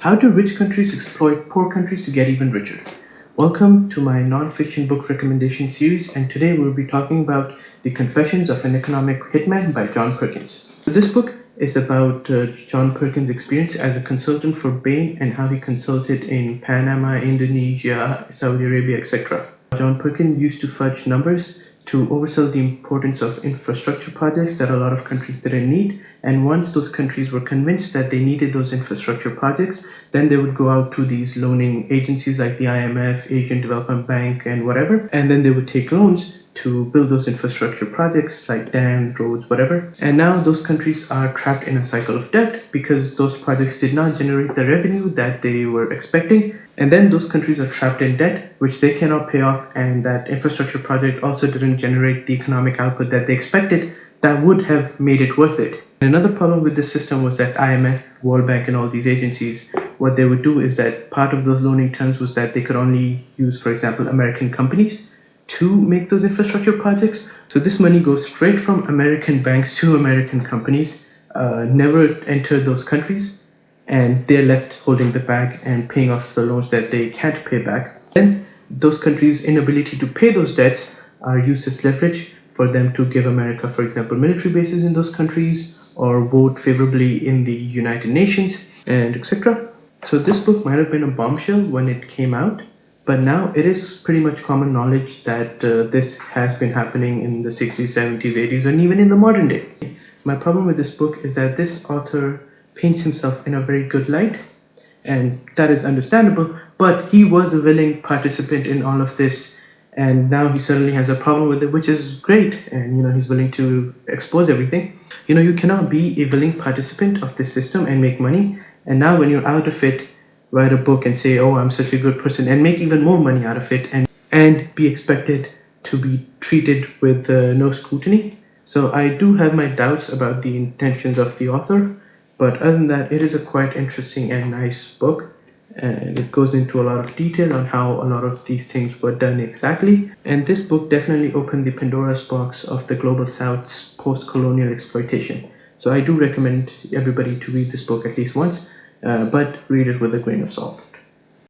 How do rich countries exploit poor countries to get even richer? Welcome to my non-fiction book recommendation series, and today we'll be talking about The Confessions of an Economic Hitman by John Perkins. So this book is about John Perkins' experience as a consultant for Bain and how he consulted in Panama, Indonesia, Saudi Arabia, etc. John Perkins used to fudge numbers to oversell the importance of infrastructure projects that a lot of countries didn't need. And once those countries were convinced that they needed those infrastructure projects, then they would go out to these loaning agencies like the IMF, Asian Development Bank, and whatever. And then they would take loans to build those infrastructure projects like dams, roads, whatever. And now those countries are trapped in a cycle of debt because those projects did not generate the revenue that they were expecting. And then those countries are trapped in debt, which they cannot pay off, and that infrastructure project also didn't generate the economic output that they expected that would have made it worth it. And another problem with this system was that IMF, World Bank, and all these agencies, what they would do is that part of those loaning terms was that they could only use, for example, American companies to make those infrastructure projects. So this money goes straight from American banks to American companies, never enter those countries, and they're left holding the bag and paying off the loans that they can't pay back. Then those countries' inability to pay those debts are used as leverage for them to give America, for example, military bases in those countries or vote favorably in the United Nations and etc. So this book might have been a bombshell when it came out, but now it is pretty much common knowledge that this has been happening in the 60s, 70s, 80s, and even in the modern day. My problem with this book is that this author paints himself in a very good light, and that is understandable, but he was a willing participant in all of this, and now he suddenly has a problem with it, which is great, and he's willing to expose everything. You cannot be a willing participant of this system and make money, and now when you're out of it, write a book and say, oh, I'm such a good person, and make even more money out of it, and be expected to be treated with no scrutiny. So I do have my doubts about the intentions of the author, but other than that, it is a quite interesting and nice book, and it goes into a lot of detail on how a lot of these things were done exactly. And this book definitely opened the Pandora's box of the Global South's post-colonial exploitation. So I do recommend everybody to read this book at least once, but read it with a grain of salt.